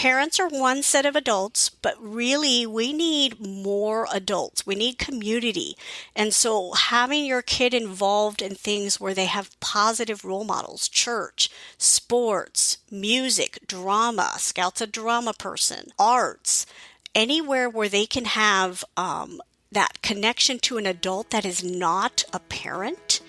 Parents are one set of adults, but really we need more adults. We need community. And so having your kid involved in things where they have positive role models, church, sports, music, drama, Scout's a drama person, arts, anywhere where they can have that connection to an adult that is not a parent.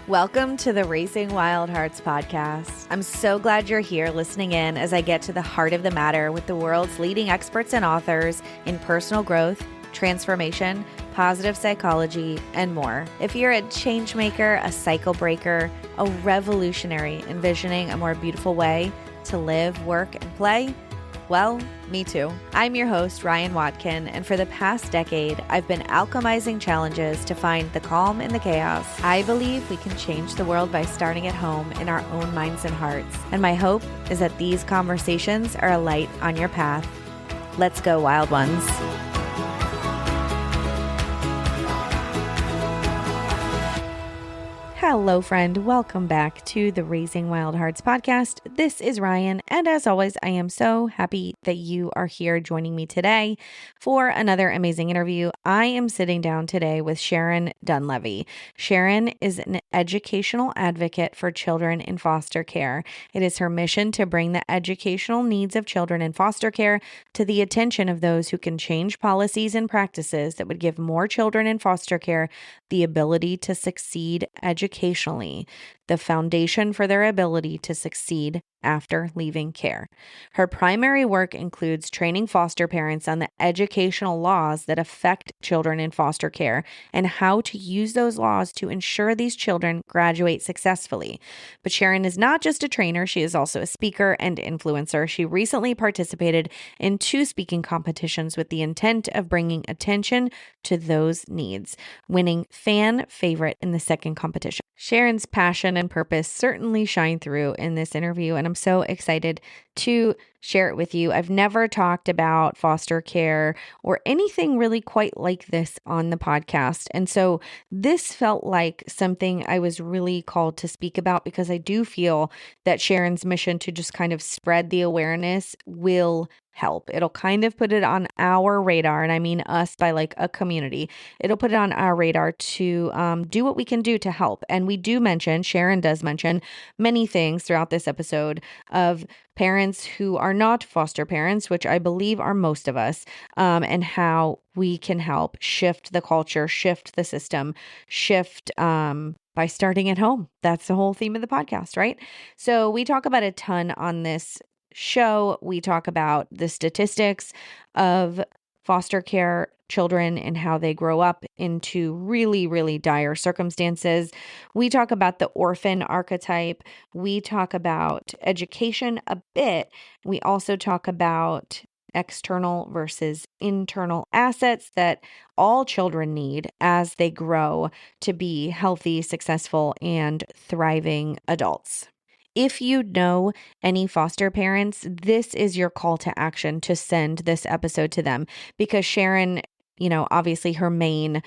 Welcome to the Raising Wild Hearts podcast. I'm so glad you're here listening in as I get to the heart of the matter with the world's leading experts and authors in personal growth, transformation, positive psychology, and more. If you're a change maker, a cycle breaker, a revolutionary envisioning a more beautiful way to live, work, and play, well, me too. I'm your host, Ryann Watkin, and for the past decade, I've been alchemizing challenges to find the calm in the chaos. I believe we can change the world by starting at home in our own minds and hearts. And my hope is that these conversations are a light on your path. Let's go, wild ones. Hello, friend. Welcome back to the Raising Wild Hearts podcast. This is Ryann, and as always, I am so happy that you are here joining me today for another amazing interview. I am sitting down today with Sharon Dunlevy. Sharon is an educational advocate for children in foster care. It is her mission to bring the educational needs of children in foster care to the attention of those who can change policies and practices that would give more children in foster care the ability to succeed educationally, the foundation for their ability to succeed after leaving care. Her primary work includes training foster parents on the educational laws that affect children in foster care and how to use those laws to ensure these children graduate successfully. But Sharon is not just a trainer, she is also a speaker and influencer. She recently participated in 2 speaking competitions with the intent of bringing attention to those needs, winning fan favorite in the second competition. Sharon's passion and purpose certainly shine through in this interview, and I'm so excited to share it with you. I've never talked about foster care or anything really quite like this on the podcast. And so this felt like something I was really called to speak about because I do feel that Sharon's mission to just kind of spread the awareness will help. It'll kind of put it on our radar, and I mean us by like a community. It'll put it on our radar to do what we can do to help. And we do mention, Sharon does mention many things throughout this episode of parents who are not foster parents, which I believe are most of us, and how we can help shift the culture, shift the system, shift by starting at home. That's the whole theme of the podcast, right? So we talk about a ton on this show. We talk about the statistics of foster care children and how they grow up into really, really dire circumstances. We talk about the orphan archetype. We talk about education a bit. We also talk about external versus internal assets that all children need as they grow to be healthy, successful, and thriving adults. If you know any foster parents, this is your call to action to send this episode to them because Sharon, obviously her main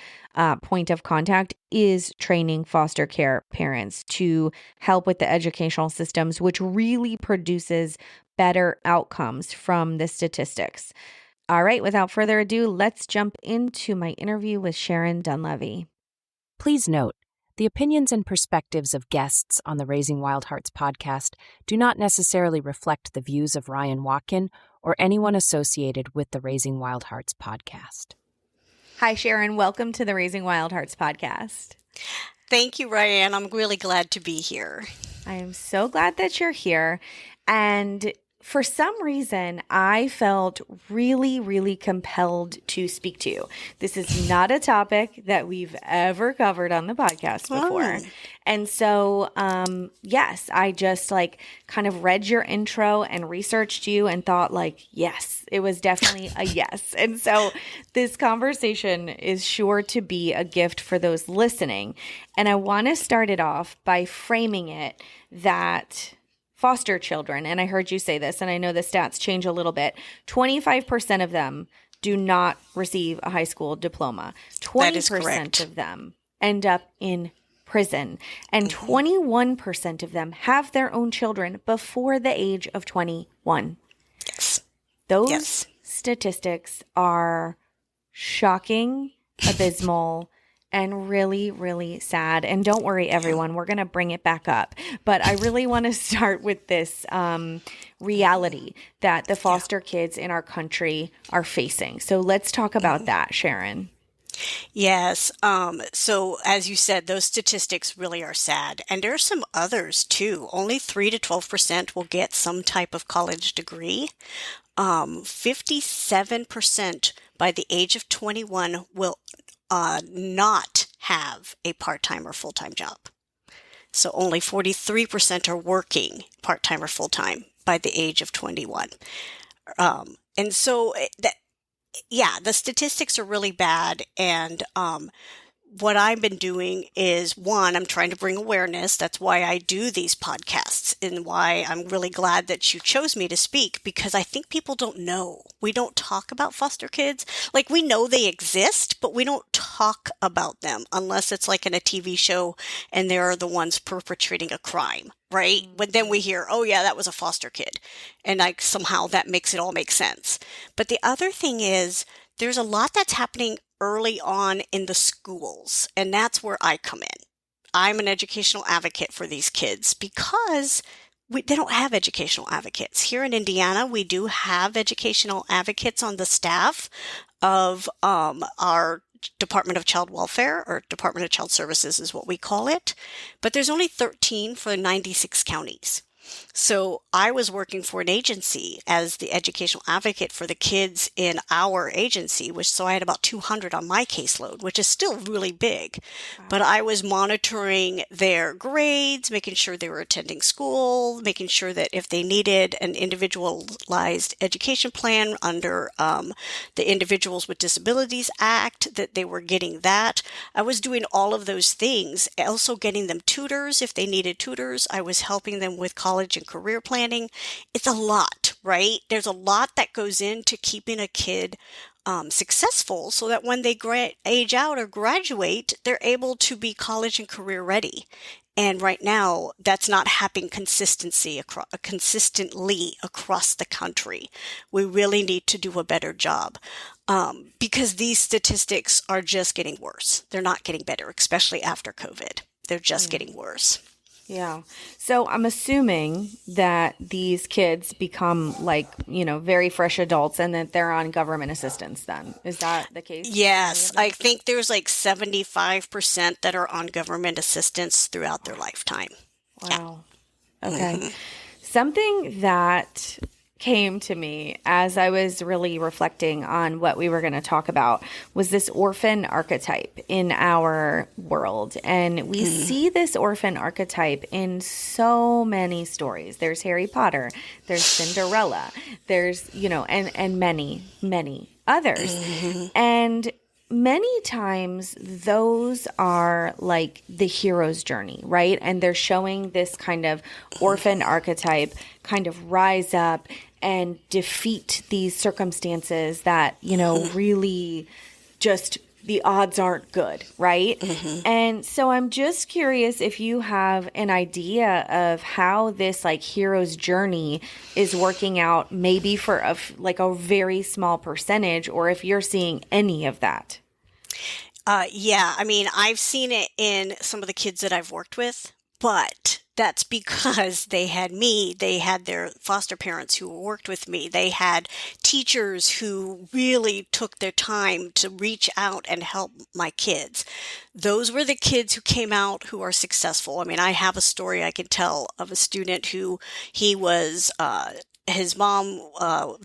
point of contact is training foster care parents to help with the educational systems, which really produces better outcomes from the statistics. All right, without further ado, let's jump into my interview with Sharon Dunlevy. Please note, the opinions and perspectives of guests on the Raising Wild Hearts podcast do not necessarily reflect the views of Ryann Watkin or anyone associated with the Raising Wild Hearts podcast. Hi, Sharon. Welcome to the Raising Wild Hearts podcast. Thank you, Ryann. I'm really glad to be here. I am so glad that you're here. And for some reason, I felt really, really compelled to speak to you. This is not a topic that we've ever covered on the podcast before. Oh. And so, yes, I just kind of read your intro and researched you and thought yes, it was definitely a yes. And so this conversation is sure to be a gift for those listening. And I want to start it off by framing it that foster children, and I heard you say this, and I know the stats change a little bit, 25% of them do not receive a high school diploma. 20% of them end up in prison, and 21% of them have their own children before the age of 21. Yes. Those Yes. statistics are shocking, abysmal, and really, really sad. And don't worry, everyone, we're going to bring it back up. But I really want to start with this reality that the foster kids in our country are facing. So let's talk about that, Sharon. Yes. So as you said, those statistics really are sad. And there are some others too. Only 3 to 12% will get some type of college degree. 57% by the age of 21 will not have a part-time or full-time job. So only 43% are working part-time or full-time by the age of 21. And so the statistics are really bad. And what I've been doing is, one, I'm trying to bring awareness. That's why I do these podcasts and why I'm really glad that you chose me to speak, because I think people don't know. We don't talk about foster kids. Like, we know they exist, but we don't talk about them unless it's like in a TV show and they're the ones perpetrating a crime, right? But then we hear, oh yeah, that was a foster kid. And like somehow that makes it all make sense. But the other thing is, there's a lot that's happening early on in the schools, and that's where I come in. I'm an educational advocate for these kids because they don't have educational advocates. Here in Indiana, we do have educational advocates on the staff of our Department of Child Welfare, or Department of Child Services is what we call it, but there's only 13 for 96 counties. So I was working for an agency as the educational advocate for the kids in our agency, so I had about 200 on my caseload, which is still really big. Wow. But I was monitoring their grades, making sure they were attending school, making sure that if they needed an individualized education plan under the Individuals with Disabilities Act, that they were getting that. I was doing all of those things, also getting them tutors if they needed tutors. I was helping them with college and career planning. It's a lot, right? There's a lot that goes into keeping a kid successful so that when they age out or graduate, they're able to be college and career ready. And right now, that's not happening consistently across the country. We really need to do a better job because these statistics are just getting worse. They're not getting better, especially after COVID. They're just getting worse. Yeah. So I'm assuming that these kids become very fresh adults and that they're on government assistance then. Is that the case? Yes. I think there's 75% that are on government assistance throughout their lifetime. Wow. Yeah. Okay. Something that came to me as I was really reflecting on what we were going to talk about was this orphan archetype in our world. And we see this orphan archetype in so many stories. There's Harry Potter, there's Cinderella, there's, and many, many others. And many times those are like the hero's journey, right? And they're showing this kind of orphan archetype kind of rise up and defeat these circumstances that, really just the odds aren't good, right? And so I'm just curious if you have an idea of how this hero's journey is working out, maybe for a very small percentage, or if you're seeing any of that. Yeah, I mean, I've seen it in some of the kids that I've worked with, but that's because they had me, they had their foster parents who worked with me, they had teachers who really took their time to reach out and help my kids. Those were the kids who came out who are successful. I mean, I have a story I can tell of a student who his mom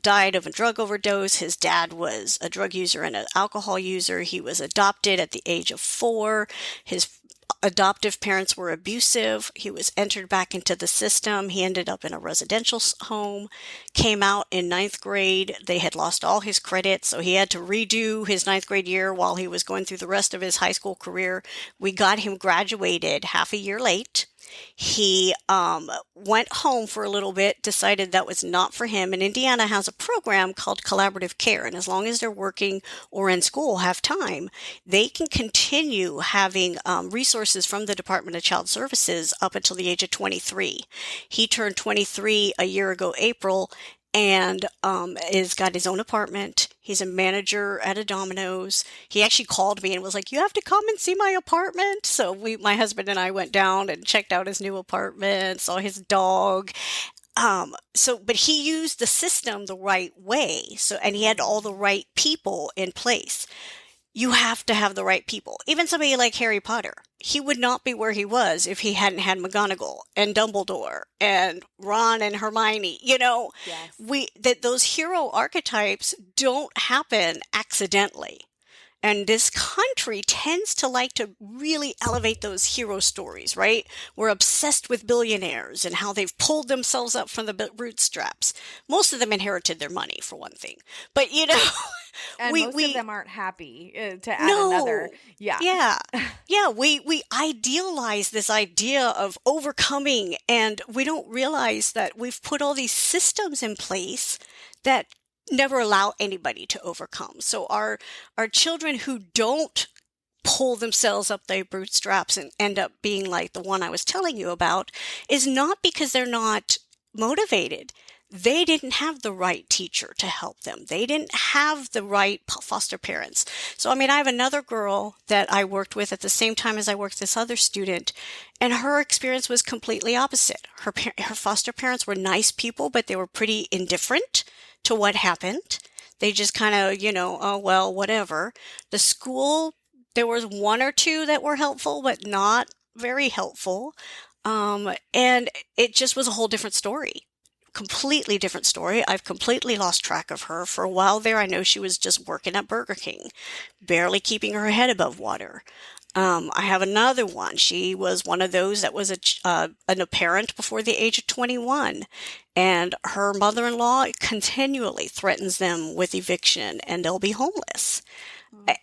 died of a drug overdose. His dad was a drug user and an alcohol user. He was adopted at the age of 4. His adoptive parents were abusive. He was entered back into the system. He ended up in a residential home, came out in 9th grade. They had lost all his credits, so he had to redo his 9th grade year while he was going through the rest of his high school career. We got him graduated half a year late. He went home for a little bit, decided that was not for him. And Indiana has a program called collaborative care. And as long as they're working or in school, have time, they can continue having resources from the Department of Child Services up until the age of 23. He turned 23 a year ago, April, and is got his own apartment. He's a manager at a Domino's. He actually called me and was like, "You have to come and see my apartment." So my husband and I went down and checked out his new apartment, saw his dog. But he used the system the right way. And he had all the right people in place. You have to have the right people. Even somebody like Harry Potter, he would not be where he was if he hadn't had McGonagall and Dumbledore and Ron and Hermione. Yes. Those hero archetypes don't happen accidentally. And this country tends to like to really elevate those hero stories, right? We're obsessed with billionaires and how they've pulled themselves up from the bootstraps. Most of them inherited their money, for one thing. But, And we most of them aren't happy to add no. another. Yeah. Yeah. We idealize this idea of overcoming, and we don't realize that we've put all these systems in place that never allow anybody to overcome. So our children who don't pull themselves up their bootstraps and end up being like the one I was telling you about is not because they're not motivated. They didn't have the right teacher to help them. They didn't have the right foster parents. So, I have another girl that I worked with at the same time as I worked with this other student, and her experience was completely opposite. Her foster parents were nice people, but they were pretty indifferent to what happened. They just kind of, oh, well, whatever. The school, there was one or two that were helpful, but not very helpful. And it just was a whole different story. Completely different story. I've completely lost track of her. For a while there, I know she was just working at Burger King, barely keeping her head above water. I have another one. She was one of those that was a parent before the age of 21, and her mother-in-law continually threatens them with eviction, and they'll be homeless.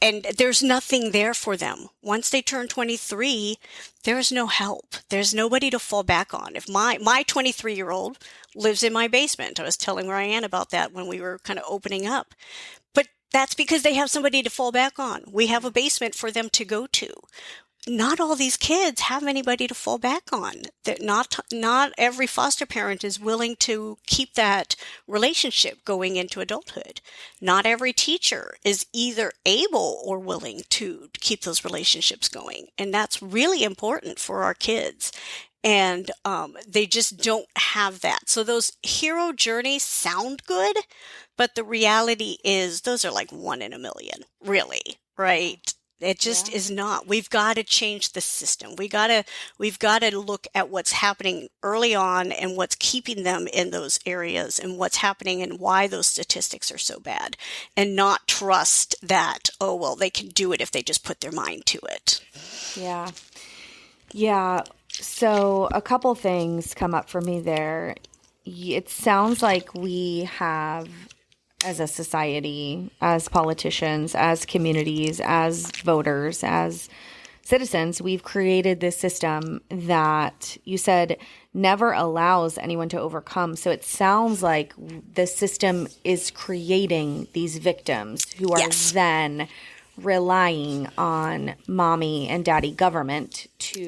And there's nothing there for them. Once they turn 23, there's no help. There's nobody to fall back on. If my 23-year-old lives in my basement, I was telling Ryann about that when we were kind of opening up. But that's because they have somebody to fall back on. We have a basement for them to go to. Not all these kids have anybody to fall back on. That not every foster parent is willing to keep that relationship going into adulthood. Not every teacher is either able or willing to keep those relationships going. And that's really important for our kids. And they just don't have that. So those hero journeys sound good, but the reality is those are like 1 in a million, really, right? It just is not. We've got to change the system. We've got to look at what's happening early on and what's keeping them in those areas and what's happening and why those statistics are so bad, and not trust that, oh, well, they can do it if they just put their mind to it. Yeah. Yeah. So a couple things come up for me there. It sounds like we have, as a society, as politicians, as communities, as voters, as citizens, we've created this system that you said never allows anyone to overcome. So it sounds like the system is creating these victims who are then relying on mommy and daddy government to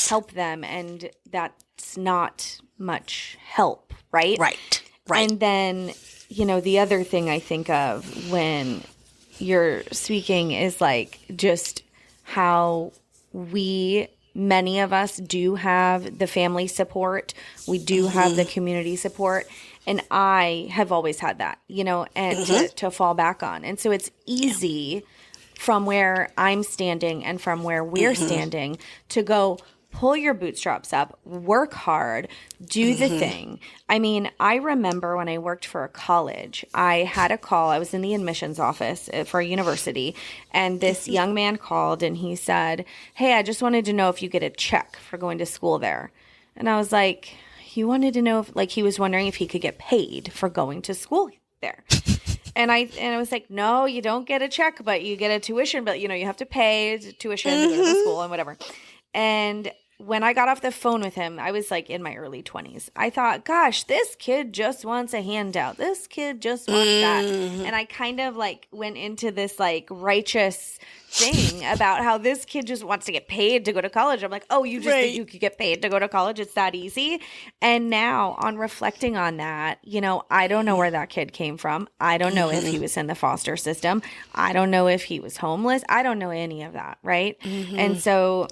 help them. And that's not much help, right? Right. And then, the other thing I think of when you're speaking is like just how many of us do have the family support. We do have the community support. And I have always had that, and to fall back on. And so it's easy from where I'm standing and from where we're standing to go, pull your bootstraps up, work hard, do the thing. I remember when I worked for a college, I had a call. I was in the admissions office for a university, and this young man called and he said, "Hey, I just wanted to know if you get a check for going to school there." And I was like, he wanted to know if, he was wondering if he could get paid for going to school there. And I was like, "No, you don't get a check, but you get a tuition bill. You have to pay tuition to go to school and whatever." And when I got off the phone with him, I was like in my early 20s. I thought, gosh, this kid just wants a handout. This kid just wants that. And I kind of like went into this like righteous thing about how this kid just wants to get paid to go to college. I'm like, oh, you just think you could get paid to go to college? It's that easy. And now on reflecting on that, you know, I don't know where that kid came from. I don't know if he was in the foster system. I don't know if he was homeless. I don't know any of that. Right. And so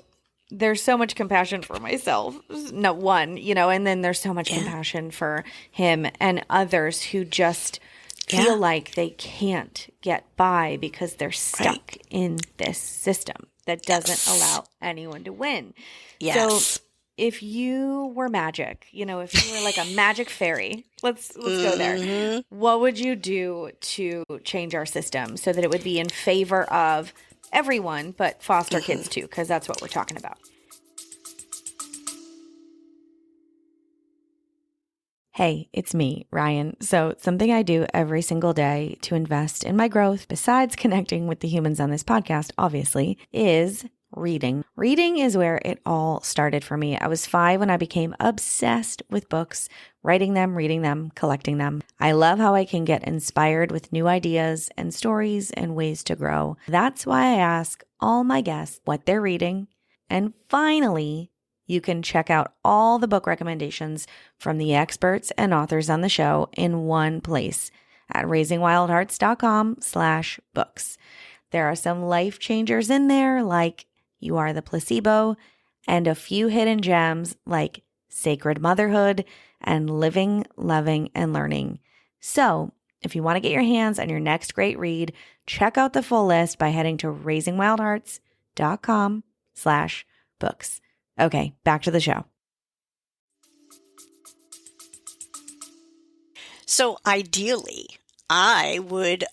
there's so much compassion for myself. No one, you know, and then there's so much compassion for him and others who just feel like they can't get by because they're stuck in this system that doesn't allow anyone to win. So if you were magic, you know, if you were like a magic fairy, let's go there. What would you do to change our system so that it would be in favor of everyone, but foster kids too, because that's what we're talking about. Hey, it's me, Ryan. So something I do every single day to invest in my growth, besides connecting with the humans on this podcast, obviously, is reading. Reading is where it all started for me. I was 5 when I became obsessed with books, writing them, reading them, collecting them. I love how I can get inspired with new ideas and stories and ways to grow. That's why I ask all my guests what they're reading. And finally, you can check out all the book recommendations from the experts and authors on the show in one place at raisingwildhearts.com/books. There are some life changers in there like You Are the Placebo, and a few hidden gems like Sacred Motherhood and Living, Loving, and Learning. So if you want to get your hands on your next great read, check out the full list by heading to raisingwildhearts.com/books. Okay, back to the show. So ideally, I would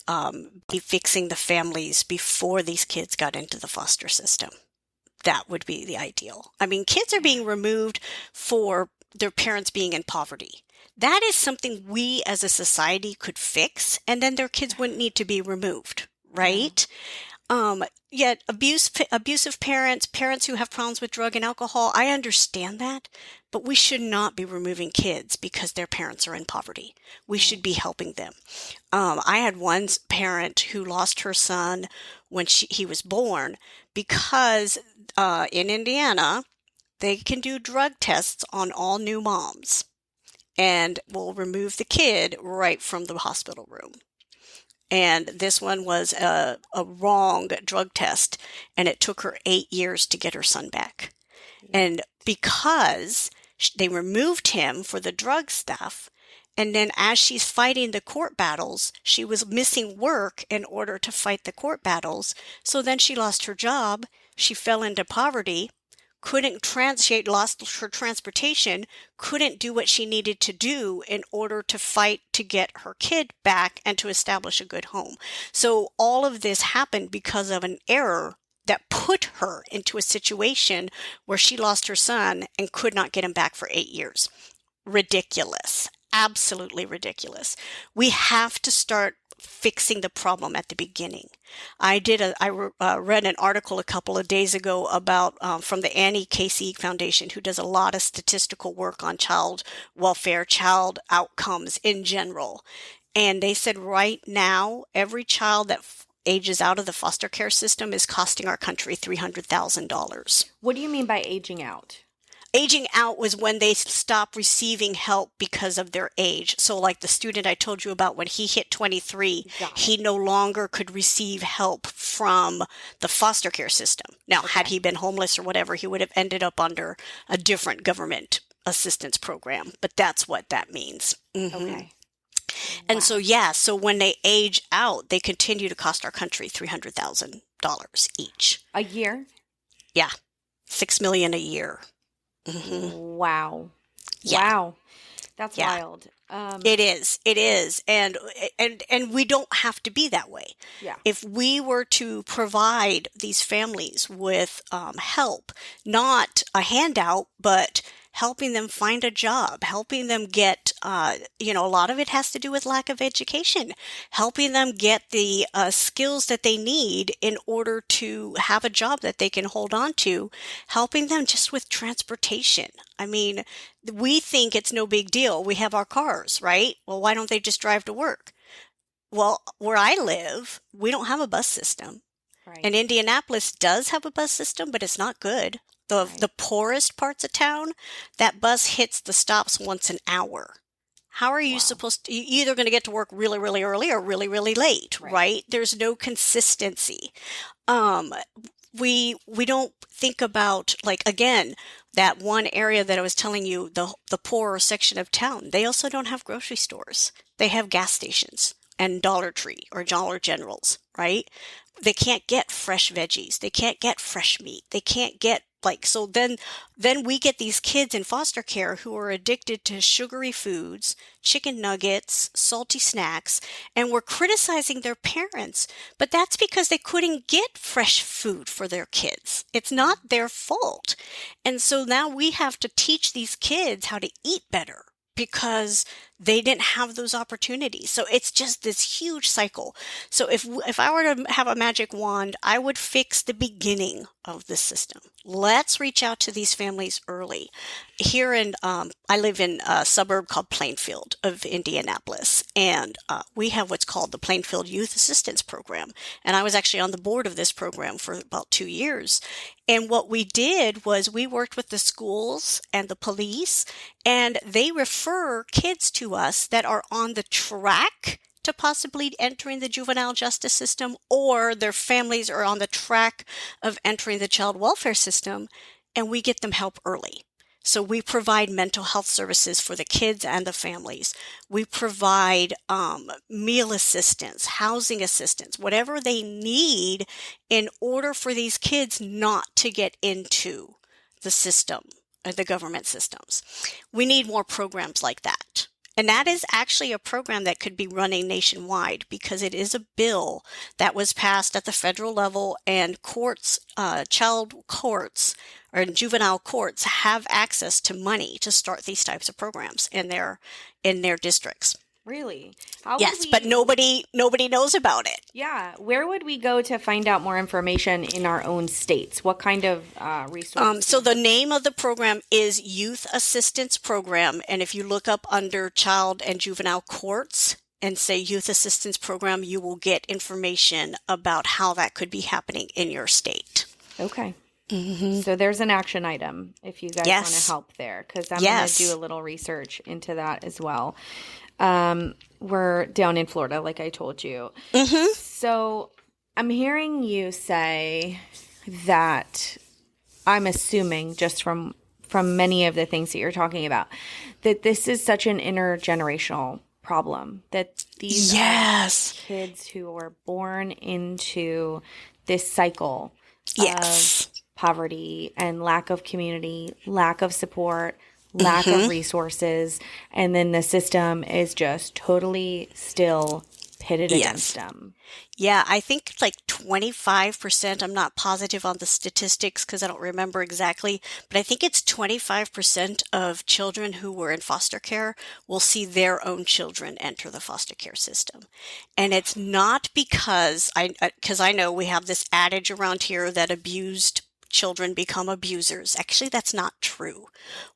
be fixing the families before these kids got into the foster system. That would be the ideal. I mean, kids are being removed for their parents being in poverty. That is something we as a society could fix, and then their kids wouldn't need to be removed, right? Yet abusive parents, parents who have problems with drug and alcohol, I understand that, but we should not be removing kids because their parents are in poverty. We should be helping them. I had one parent who lost her son when he was born because in Indiana, they can do drug tests on all new moms and will remove the kid right from the hospital room. And this one was a wrong drug test, and it took her 8 years to get her son back. And because they removed him for the drug stuff, and then as she's fighting the court battles, she was missing work in order to fight the court battles. So then she lost her job. She fell into poverty. She had lost her transportation, couldn't do what she needed to do in order to fight to get her kid back and to establish a good home. So all of this happened because of an error that put her into a situation where she lost her son and could not get him back for 8 years. Ridiculous. Absolutely ridiculous. We have to start fixing the problem at the beginning. I read an article a couple of days ago about from the Annie Casey Foundation, who does a lot of statistical work on child welfare, child outcomes in general. And they said right now, every child that ages out of the foster care system is costing our country $300,000. What do you mean by aging out? Aging out was when they stop receiving help because of their age. So like the student I told you about, when he hit 23, he no longer could receive help from the foster care system. Now, had he been homeless or whatever, he would have ended up under a different government assistance program. But that's what that means. Okay. And so when they age out, they continue to cost our country $300,000 each. A year? Yeah. $6 million a year. Wow. Yeah. Wow. That's wild. It is. And we don't have to be that way. Yeah. If we were to provide these families with help, not a handout, but helping them find a job, helping them get, a lot of it has to do with lack of education, helping them get the skills that they need in order to have a job that they can hold on to, helping them just with transportation. I mean, we think it's no big deal. We have our cars, right? Well, why don't they just drive to work? Well, where I live, we don't have a bus system. Right. And Indianapolis does have a bus system, but it's not good. The poorest parts of town, that bus hits the stops once an hour. How are you supposed to, you're either going to get to work really, really early or really, really late, right? There's no consistency. We don't think about, like, again, that one area that I was telling you, the poorer section of town, they also don't have grocery stores. They have gas stations and Dollar Tree or Dollar Generals, right? They can't get fresh veggies. They can't get fresh meat. They can't get so then we get these kids in foster care who are addicted to sugary foods, chicken nuggets, salty snacks, and we're criticizing their parents. But that's because they couldn't get fresh food for their kids. It's not their fault. And so now we have to teach these kids how to eat better because they didn't have those opportunities. So it's just this huge cycle. So if I were to have a magic wand, I would fix the beginning of the system. Let's reach out to these families early. Here I live in a suburb called Plainfield of Indianapolis, and we have what's called the Plainfield Youth Assistance Program. And I was actually on the board of this program for about 2 years. And what we did was we worked with the schools and the police, and they refer kids to us that are on the track to possibly entering the juvenile justice system, or their families are on the track of entering the child welfare system, and we get them help early. So we provide mental health services for the kids and the families. We provide meal assistance, housing assistance, whatever they need in order for these kids not to get into the system, the government systems. We need more programs like that. And that is actually a program that could be running nationwide because it is a bill that was passed at the federal level, and courts, child courts or juvenile courts have access to money to start these types of programs in their districts. Really? Yes, but nobody knows about it. Yeah. Where would we go to find out more information in our own states? What kind of resources? So the name of the program is Youth Assistance Program. And if you look up under child and juvenile courts and say Youth Assistance Program, you will get information about how that could be happening in your state. Okay. Mm-hmm. So there's an action item if you guys want to help there, because I'm going to do a little research into that as well. We're down in Florida, like I told you. Mm-hmm. So I'm hearing you say that, I'm assuming just from many of the things that you're talking about, that this is such an intergenerational problem, that these are kids who are born into this cycle of poverty and lack of community, lack of support, lack of resources, and then the system is just totally still pitted against them. Yeah, I think like 25%, I'm not positive on the statistics because I don't remember exactly, but I think it's 25% of children who were in foster care will see their own children enter the foster care system. And it's not because I know we have this adage around here that abused children become abusers. Actually, that's not true.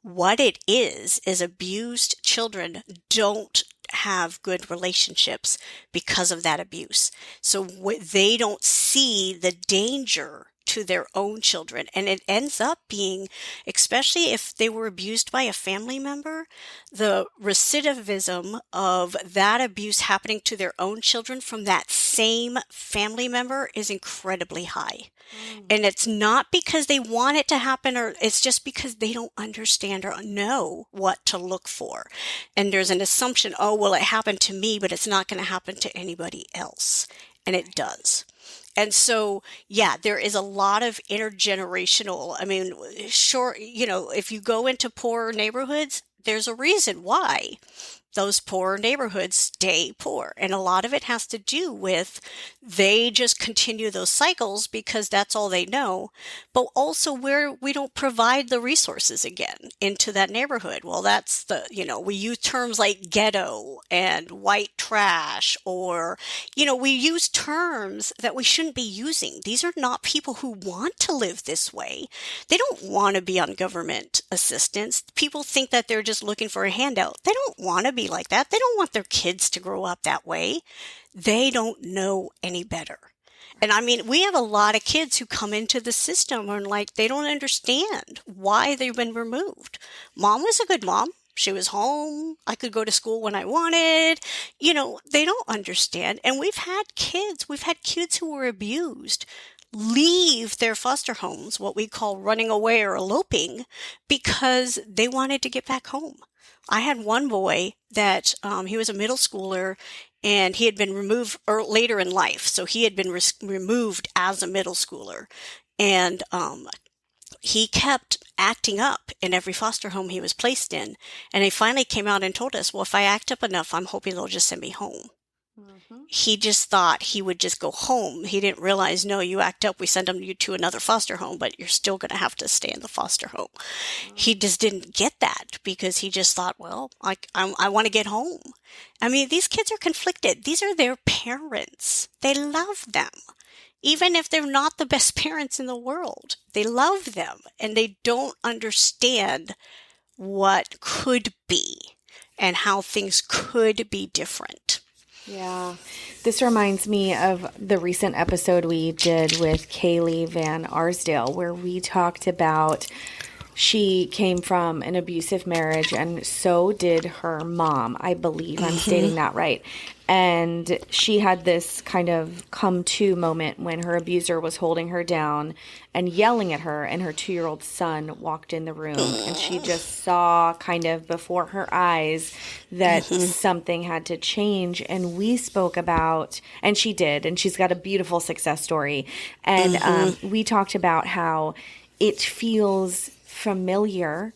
What it is abused children don't have good relationships because of that abuse. So they don't see the danger to their own children. And it ends up being, especially if they were abused by a family member, the recidivism of that abuse happening to their own children from that same family member is incredibly high. And it's not because they want it to happen, or it's just because they don't understand or know what to look for. And there's an assumption, oh, well, it happened to me, but it's not going to happen to anybody else. And it does. And so, yeah, there is a lot of intergenerational, I mean, sure, if you go into poorer neighborhoods, there's a reason why. those poorer neighborhoods stay poor. And a lot of it has to do with they just continue those cycles because that's all they know. But also where we don't provide the resources again into that neighborhood. Well, that's we use terms like ghetto and white trash, or, we use terms that we shouldn't be using. These are not people who want to live this way. They don't want to be on government assistance. People think that they're just looking for a handout. They don't want to be like that. They don't want their kids to grow up that way. They don't know any better. And I mean, we have a lot of kids who come into the system and they don't understand why they've been removed. Mom was a good mom. She was home. I could go to school when I wanted. They don't understand. And we've had kids who were abused leave their foster homes, what we call running away or eloping, because they wanted to get back home. I had one boy that he was a middle schooler, and he had been removed later in life. So he had been removed as a middle schooler. And he kept acting up in every foster home he was placed in. And he finally came out and told us, well, if I act up enough, I'm hoping they'll just send me home. He just thought he would just go home. He didn't realize, no, you act up, we send you to another foster home, but you're still going to have to stay in the foster home. He just didn't get that because he just thought, well, I want to get home. I mean, these kids are conflicted. These are their parents. They love them. Even if they're not the best parents in the world, they love them, and they don't understand what could be and how things could be different. Yeah. This reminds me of the recent episode we did with Kaylee Van Arsdale, where we talked about she came from an abusive marriage, and so did her mom. I believe I'm stating that right. And she had this kind of come-to moment when her abuser was holding her down and yelling at her, and her 2-year-old son walked in the room, and she just saw kind of before her eyes that something had to change. And we spoke about, and she did, and she's got a beautiful success story. And we talked about how it feels familiar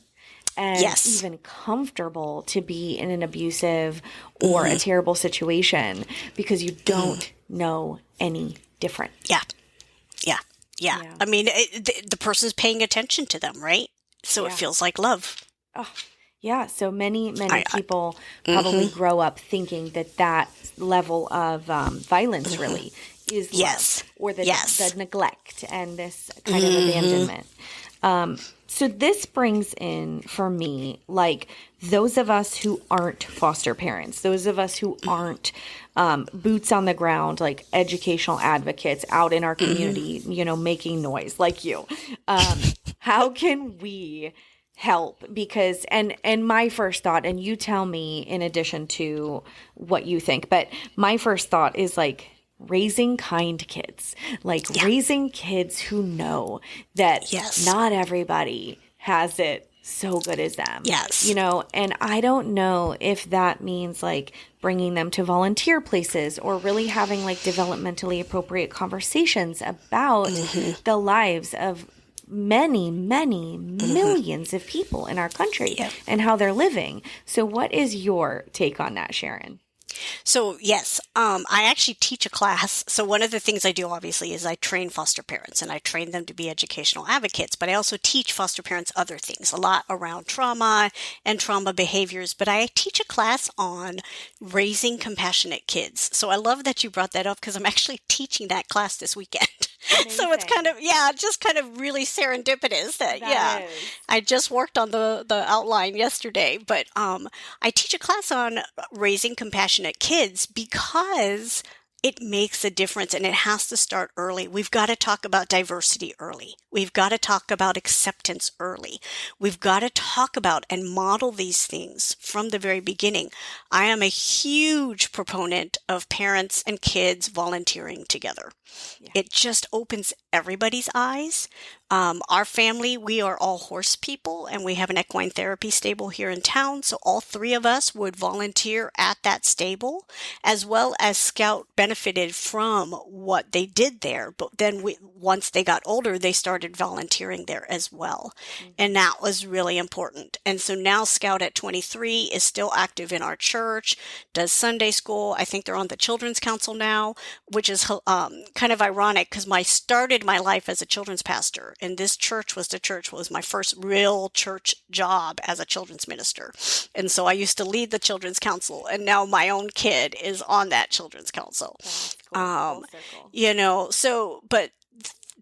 and even comfortable to be in an abusive or a terrible situation because you don't know any different. Yeah. I mean, the person's paying attention to them, right? So it feels like love. Oh, yeah. So many people probably grow up thinking that level of violence really is love, or the neglect and this kind of abandonment. So this brings in, for me, like those of us who aren't foster parents, those of us who aren't boots on the ground, like educational advocates out in our community, making noise like you. How can we help? Because, and my first thought, and you tell me in addition to what you think, but my first thought is like, raising kind kids, raising kids who know that not everybody has it so good as them. And I don't know if that means like bringing them to volunteer places or really having like developmentally appropriate conversations about the lives of many, many millions of people in our country and how they're living. So what is your take on that, Sharon? So yes, I actually teach a class. So one of the things I do obviously is I train foster parents, and I train them to be educational advocates, but I also teach foster parents other things, a lot around trauma and trauma behaviors. But I teach a class on raising compassionate kids. So I love that you brought that up because I'm actually teaching that class this weekend. So it's kind of, just kind of really serendipitous that I just worked on the outline yesterday, but I teach a class on raising compassionate kids because it makes a difference, and it has to start early. We've got to talk about diversity early. We've got to talk about acceptance early. We've got to talk about and model these things from the very beginning. I am a huge proponent of parents and kids volunteering together. It just opens everybody's eyes. Our family, we are all horse people, and we have an equine therapy stable here in town. So all three of us would volunteer at that stable, as well as Scout benefited from what they did there. But then once they got older, they started volunteering there as well. And that was really important. And so now Scout at 23 is still active in our church, does Sunday school. I think they're on the Children's Council now, which is kind of ironic because I started my life as a children's pastor, and this church was my first real church job as a children's minister. And so I used to lead the Children's Council, and now my own kid is on that Children's Council. That's cool. But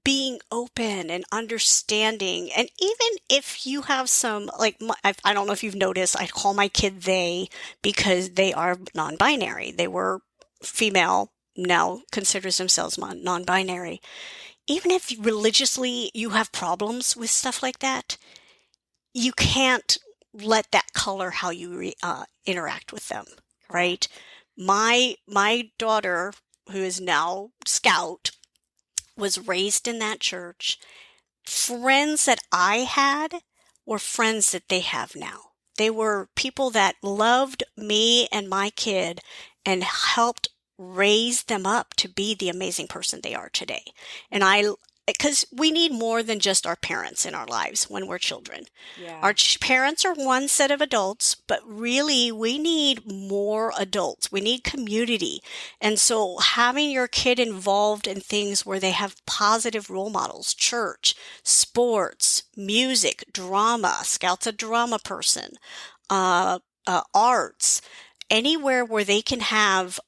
being open and understanding, and even if you have some, like, I don't know if you've noticed, I call my kid they because they are non-binary. They were female, now considers themselves non-binary. Even if religiously you have problems with stuff like that, you can't let that color how you interact with them, right? My daughter, who is now Scout, was raised in that church. Friends that I had were friends that they have now. They were people that loved me and my kid and helped raise them up to be the amazing person they are today. And because we need more than just our parents in our lives when we're children. Yeah. Our parents are one set of adults, but really we need more adults. We need community. And so having your kid involved in things where they have positive role models, church, sports, music, drama, Scout's a drama person, arts, anywhere where they can have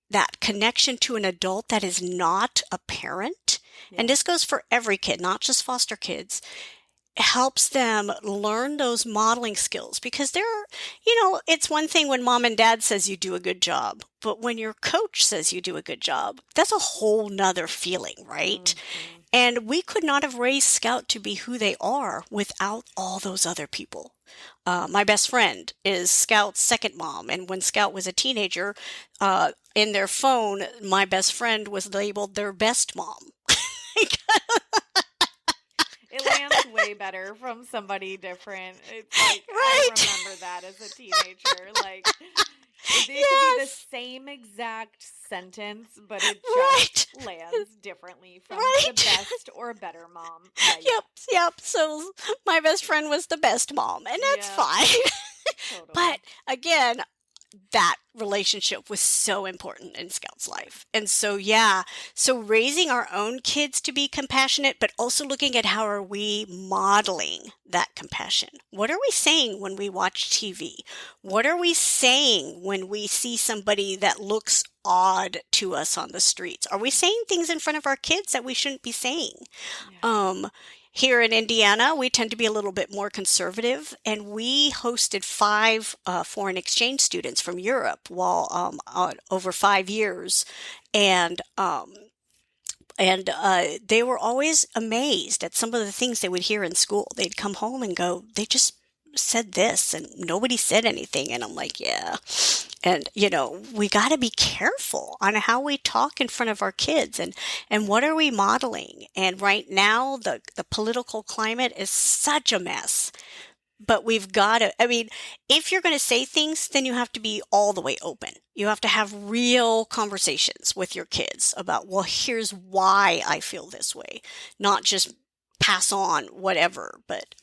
that connection to an adult that is not a parent. Yeah. And this goes for every kid, not just foster kids. It helps them learn those modeling skills, because it's one thing when mom and dad says you do a good job, but when your coach says you do a good job, that's a whole nother feeling, right? Mm-hmm. And we could not have raised Scout to be who they are without all those other people. My best friend is Scout's second mom. And when Scout was a teenager, in their phone, my best friend was labeled their best mom. It lands way better from somebody different. It's like, right. I remember that as a teenager. Like, it could be the same exact sentence, but it just lands differently from the best or better mom. Like, Yep. So my best friend was the best mom, and that's fine. Totally. But again, that relationship was so important in Scout's life. And so raising our own kids to be compassionate, but also looking at how are we modeling that compassion. What are we saying when we watch TV? What are we saying when we see somebody that looks odd to us on the streets? Are we saying things in front of our kids that we shouldn't be saying? Yeah. Here in Indiana, we tend to be a little bit more conservative, and we hosted 5 foreign exchange students from Europe over 5 years, and they were always amazed at some of the things they would hear in school. They'd come home and go, they just said this, and nobody said anything, and I'm like, yeah. And, we got to be careful on how we talk in front of our kids and what are we modeling. And right now, the political climate is such a mess. But we've got to, if you're going to say things, then you have to be all the way open. You have to have real conversations with your kids about, well, here's why I feel this way, not just pass on whatever, but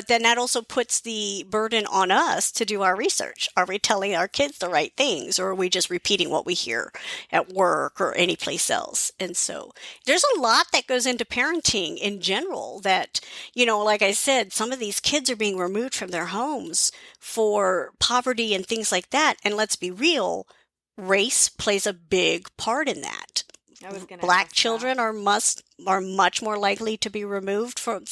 then that also puts the burden on us to do our research. Are we telling our kids the right things, or are we just repeating what we hear at work or any place else? And so there's a lot that goes into parenting in general that, like I said, some of these kids are being removed from their homes for poverty and things like that. And let's be real, race plays a big part in that. Black children are much more likely to be removed from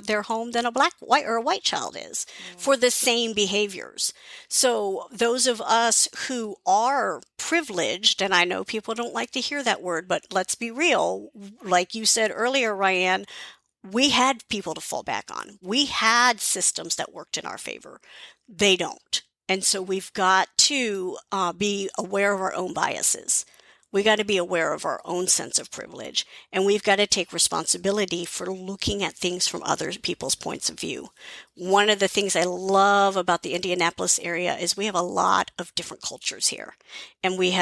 their home than a white child is for the same behaviors. So those of us who are privileged, and I know people don't like to hear that word, but let's be real. Like you said earlier, Ryann, we had people to fall back on. We had systems that worked in our favor. They don't. And so we've got to be aware of our own biases. We got to be aware of our own sense of privilege, and we've got to take responsibility for looking at things from other people's points of view. One of the things I love about the Indianapolis area is we have a lot of different cultures here. And we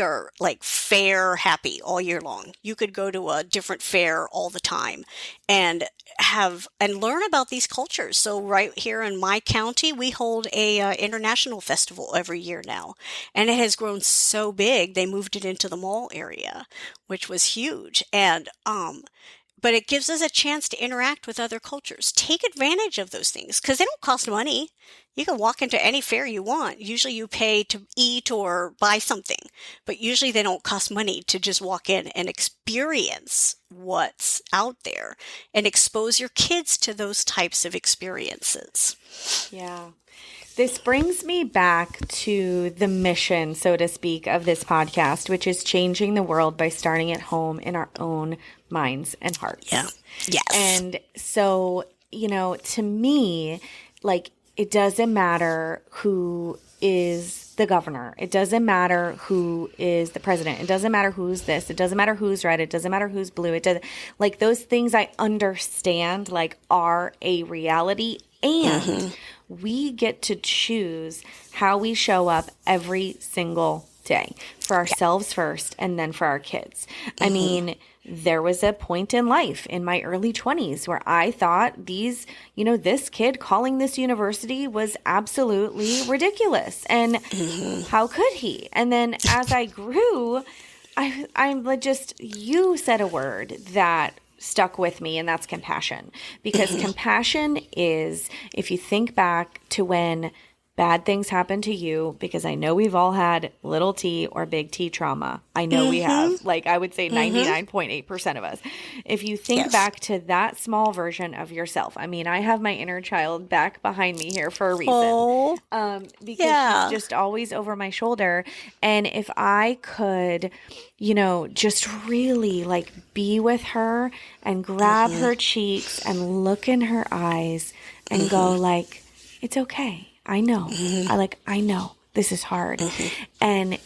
are like fair happy all year long. You could go to a different fair all the time and learn about these cultures. So right here in my county, we hold a international festival every year now, and it has grown so big. They moved it into the mall area, which was huge. But it gives us a chance to interact with other cultures. Take advantage of those things because they don't cost money. You can walk into any fair you want. Usually you pay to eat or buy something, but usually they don't cost money to just walk in and experience what's out there and expose your kids to those types of experiences. Yeah. This brings me back to the mission, so to speak, of this podcast, which is changing the world by starting at home in our own minds and hearts. Yeah. Yes. And so, to me, like, it doesn't matter who is the governor. It doesn't matter who is the president. It doesn't matter who's this. It doesn't matter who's red. It doesn't matter who's blue. It doesn't, like, those things I understand, like, are a reality. And we get to choose how we show up every single day for ourselves first and then for our kids. I mean, there was a point in life in my early 20s where I thought this kid calling this university was absolutely ridiculous. And how could he? And then as I grew, I'm just, you said a word that stuck with me, and that's compassion. Because compassion is, if you think back to when bad things happen to you, because I know we've all had little t or big T trauma. I know we have, like, I would say 99.8% of us. If you think back to that small version of yourself, I mean, I have my inner child back behind me here for a reason. Because she's just always over my shoulder. And if I could, just really like be with her and grab her cheeks and look in her eyes and go like, it's okay. I know. I know this is hard. And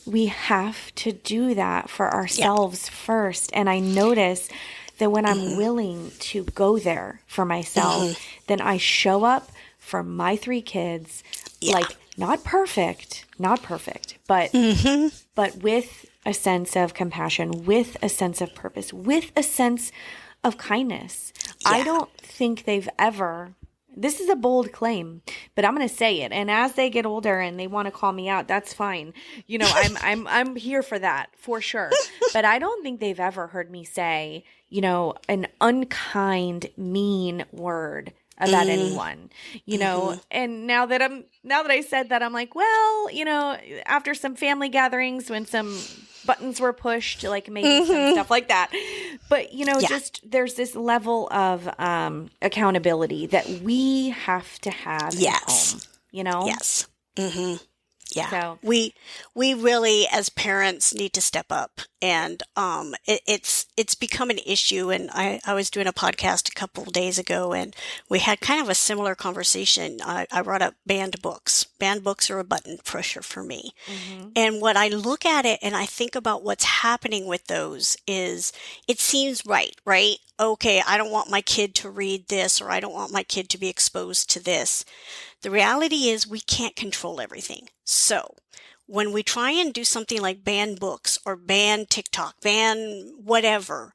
we have to do that for ourselves first. And I notice that when I'm willing to go there for myself, then I show up for my 3 kids, like not perfect, but with a sense of compassion, with a sense of purpose, with a sense of kindness. I don't think they've ever, this is a bold claim, but I'm going to say it. And as they get older and they want to call me out, that's fine. I'm here for that for sure. But I don't think they've ever heard me say, an unkind, mean word about anyone, and now that I said that, I'm like, well, after some family gatherings when some buttons were pushed, like maybe some stuff like that. But, just there's this level of accountability that we have to have at home, Yes. Yeah. So we really, as parents, need to step up, and it's become an issue. And I was doing a podcast a couple of days ago, and we had kind of a similar conversation. I brought up banned books. Banned books are a button pusher for me. And when I look at it and I think about what's happening with those is it seems right? Okay, I don't want my kid to read this, or I don't want my kid to be exposed to this. The reality is we can't control everything. So when we try and do something like ban books or ban TikTok, ban whatever,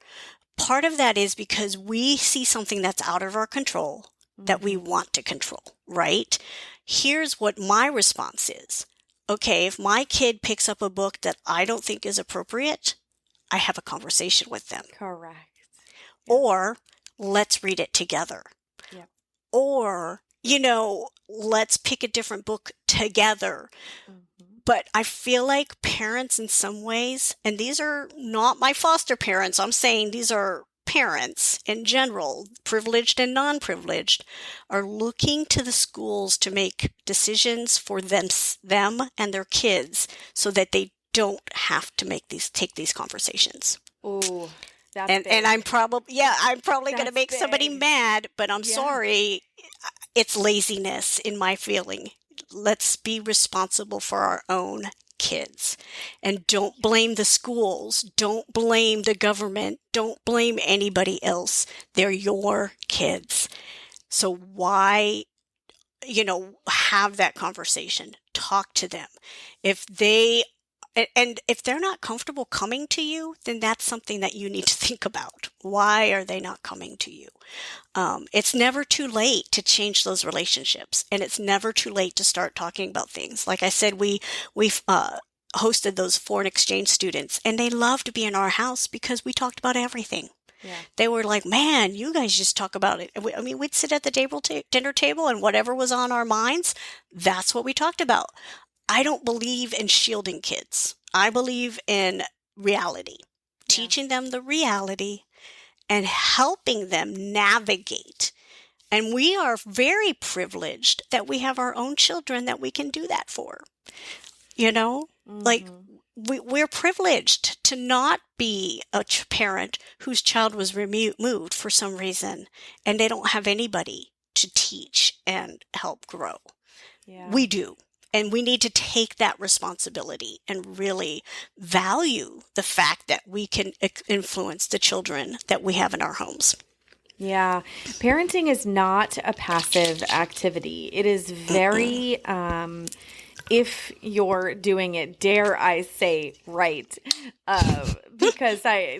part of that is because we see something that's out of our control that we want to control, right? Here's what my response is. Okay, if my kid picks up a book that I don't think is appropriate, I have a conversation with them. correct. Or let's read it together. Yep. Or, let's pick a different book together. But I feel like parents in some ways, and these are not my foster parents, I'm saying these are parents in general, privileged and non-privileged, are looking to the schools to make decisions for them and their kids so that they don't have to take these conversations. Oh, that's and big. I'm probably going to make somebody big. mad, but I'm sorry. It's laziness in my feeling. Let's be responsible for our own kids. And don't blame the schools. Don't blame the government. Don't blame anybody else. They're your kids. So why, have that conversation? Talk to them. And if they're not comfortable coming to you, then that's something that you need to think about. Why are they not coming to you? It's never too late to change those relationships, and it's never too late to start talking about things. Like I said, we've hosted those foreign exchange students, and they loved to be in our house because we talked about everything. Yeah. They were like, man, you guys just talk about it. We'd sit at the dinner table, and whatever was on our minds, that's what we talked about. I don't believe in shielding kids. I believe in reality, teaching them the reality and helping them navigate. And we are very privileged that we have our own children that we can do that for. Like we're privileged to not be a parent whose child was removed for some reason and they don't have anybody to teach and help grow. Yeah. We do. And we need to take that responsibility and really value the fact that we can influence the children that we have in our homes. Yeah. Parenting is not a passive activity. It is very, if you're doing it, dare I say, right. Because I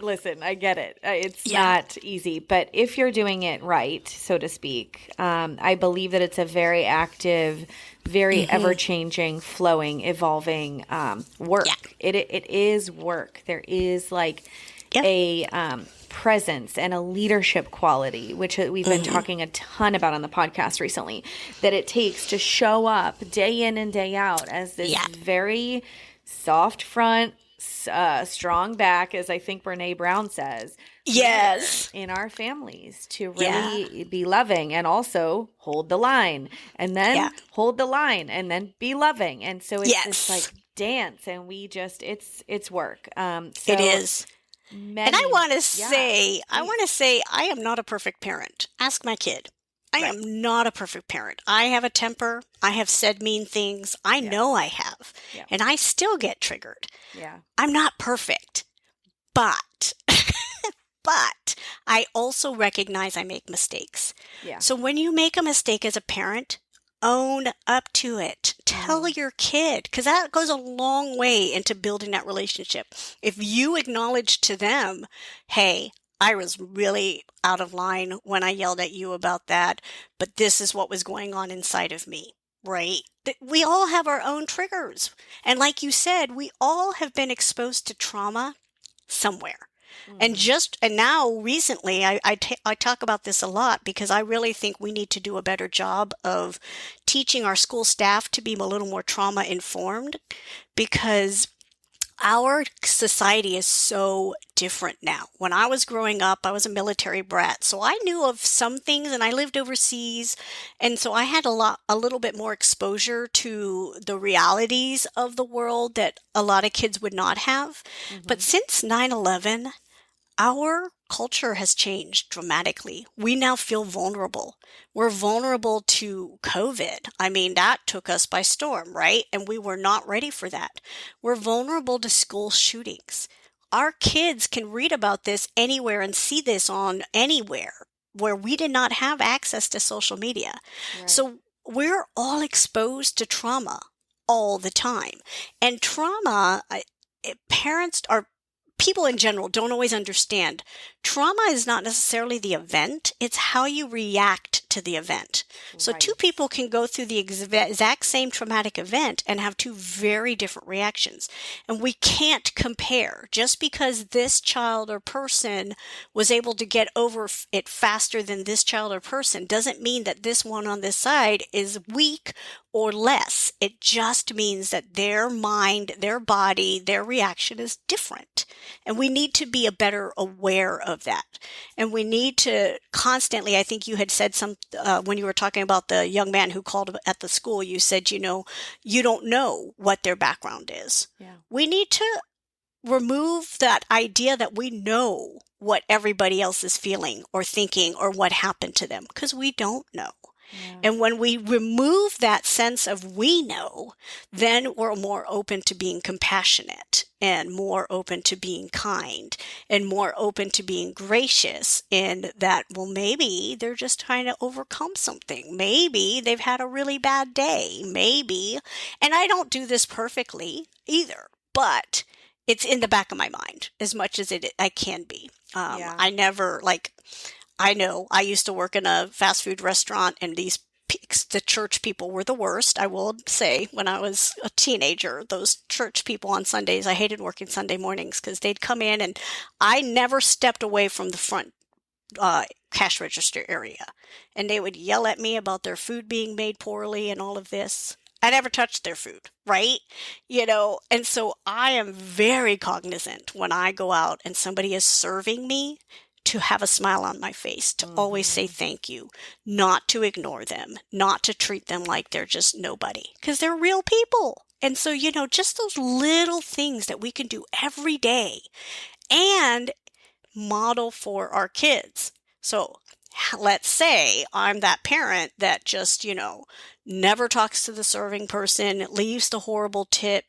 get it. It's not easy, but if you're doing it right, so to speak, I believe that it's a very active, very ever-changing, flowing, evolving work. Yeah. It is work. There is like a presence and a leadership quality, which we've been talking a ton about on the podcast recently, that it takes to show up day in and day out as this very soft front, strong back, as I think Brene Brown says. Yes. In our families to really be loving and also hold the line and then hold the line and then be loving. And so it's this like dance and we just, it's work. So it is. And I want to say, I am not a perfect parent. Ask my kid. I am not a perfect parent. I have a temper. I have said mean things. I know I have. Yeah. And I still get triggered. Yeah. I'm not perfect. But I also recognize I make mistakes. Yeah. So when you make a mistake as a parent, own up to it. Tell your kid, because that goes a long way into building that relationship. If you acknowledge to them, hey, I was really out of line when I yelled at you about that, but this is what was going on inside of me, right? We all have our own triggers. And like you said, we all have been exposed to trauma somewhere. And now recently, I talk about this a lot because I really think we need to do a better job of teaching our school staff to be a little more trauma informed, because our society is so different now. When I was growing up, I was a military brat, so I knew of some things, and I lived overseas, and so I had a little bit more exposure to the realities of the world that a lot of kids would not have. But since 9/11, our culture has changed dramatically. We now feel vulnerable. We're vulnerable to COVID. I mean, that took us by storm, right? And we were not ready for that. We're vulnerable to school shootings. Our kids can read about this anywhere and see this on anywhere where we did not have access to social media. Right. So we're all exposed to trauma all the time. And trauma, people in general don't always understand. Trauma is not necessarily the event. It's how you react to the event. So two people can go through the exact same traumatic event and have two very different reactions. And we can't compare. Just because this child or person was able to get over it faster than this child or person doesn't mean that this one on this side is weak or less. It just means that their mind, their body, their reaction is different. And we need to be better aware of that. And we need to constantly, I think you had said when you were talking about the young man who called at the school, you said, you don't know what their background is. Yeah. We need to remove that idea that we know what everybody else is feeling or thinking or what happened to them, because we don't know. Yeah. And when we remove that sense of we know, then we're more open to being compassionate and more open to being kind and more open to being gracious in that, well, maybe they're just trying to overcome something. Maybe they've had a really bad day. Maybe, and I don't do this perfectly either, but it's in the back of my mind as much as I can be. Yeah. I never I know I used to work in a fast food restaurant, and the church people were the worst. I will say, when I was a teenager, those church people on Sundays, I hated working Sunday mornings because they'd come in, and I never stepped away from the front cash register area, and they would yell at me about their food being made poorly and all of this. I never touched their food, right? And so I am very cognizant when I go out and somebody is serving me to have a smile on my face, to always say thank you, not to ignore them, not to treat them like they're just nobody, because they're real people. And so, just those little things that we can do every day and model for our kids. So let's say I'm that parent that just, never talks to the serving person, leaves the horrible tip,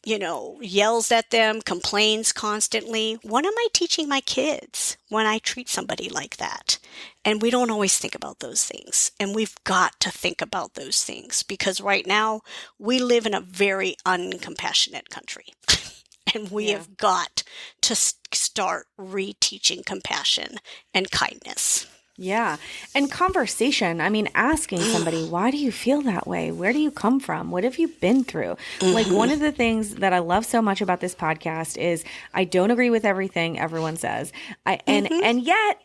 yells at them, complains constantly. What am I teaching my kids when I treat somebody like that? And we don't always think about those things. And we've got to think about those things, because right now we live in a very uncompassionate country. And we have got to start reteaching compassion and kindness. Yeah. And conversation. I mean, asking somebody, why do you feel that way? Where do you come from? What have you been through? Like, one of the things that I love so much about this podcast is I don't agree with everything everyone says. And yet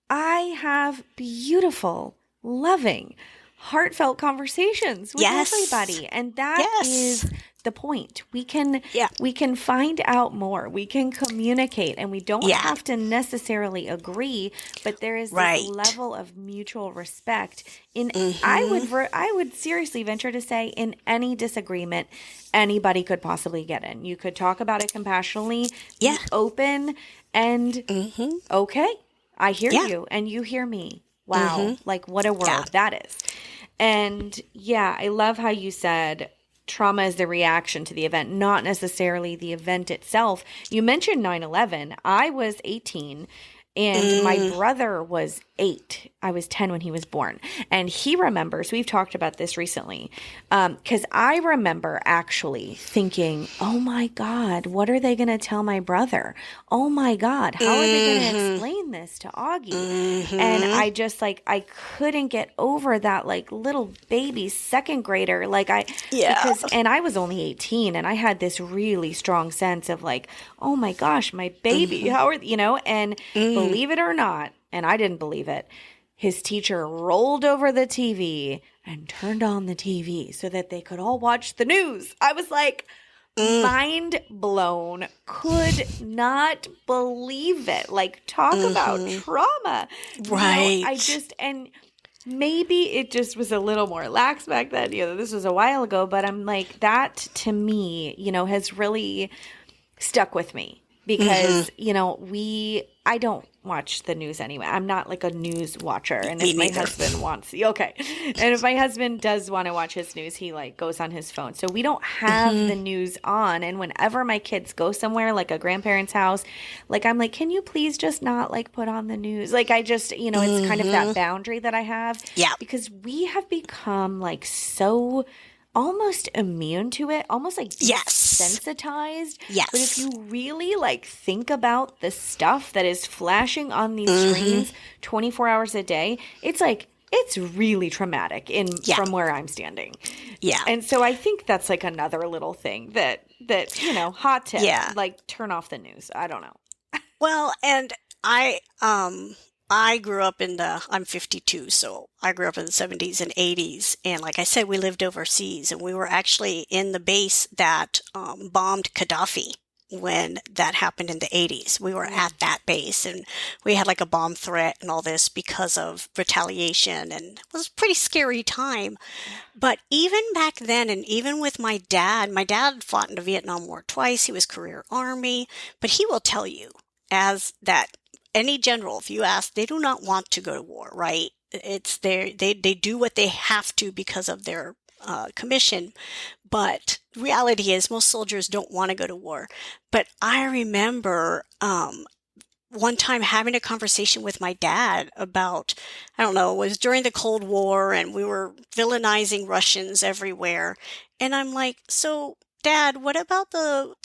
I have beautiful, loving, heartfelt conversations with everybody. And that is the point. We can find out more. We can communicate, and we don't have to necessarily agree, but there is this level of mutual respect in I would seriously venture to say, in any disagreement anybody could possibly get in. You could talk about it compassionately, be open, and okay, I hear you and you hear me. Wow. Like, what a world that is. And I love how you said trauma is the reaction to the event, not necessarily the event itself. You mentioned 9/11. I was 18 and my brother was 8. I was 10 when he was born. And he remembers, we've talked about this recently, because I remember actually thinking, oh my God, what are they going to tell my brother? Oh my God, how are they going to explain this to Augie? And I just I couldn't get over that little baby second grader. Because I was only 18 and I had this really strong sense of oh my gosh, my baby, how are, and believe it or not, and I didn't believe it, his teacher rolled over the TV and turned on the TV so that they could all watch the news. I was mind blown. Could not believe it. Talk about trauma. Right. And maybe it just was a little more lax back then. This was a while ago, but I'm that to me, has really stuck with me. Because, I don't watch the news anyway. I'm not a news watcher. And if my husband wants, and if my husband does want to watch his news, he goes on his phone. So we don't have the news on. And whenever my kids go somewhere, a grandparent's house, I'm can you please just not put on the news? I just, it's kind of that boundary that I have. Yeah. Because we have become so almost immune to it, almost desensitized. Yes. But if you really think about the stuff that is flashing on these screens 24 hours a day, it's it's really traumatic from where I'm standing. Yeah. And so I think that's another little thing that hot tip, turn off the news. I don't know. Well, and I grew up I'm 52, so I grew up in the 70s and 80s. And like I said, we lived overseas, and we were actually in the base that bombed Gaddafi when that happened in the 80s. We were at that base, and we had a bomb threat and all this because of retaliation, and it was a pretty scary time. But even back then, and even with my dad fought in the Vietnam War twice. He was career Army, but he will tell you as that any general, if you ask, they do not want to go to war, right? they do what they have to because of their commission. But reality is most soldiers don't want to go to war. But I remember one time having a conversation with my dad about, I don't know, it was during the Cold War and we were villainizing Russians everywhere. And I'm like, so Dad, what about the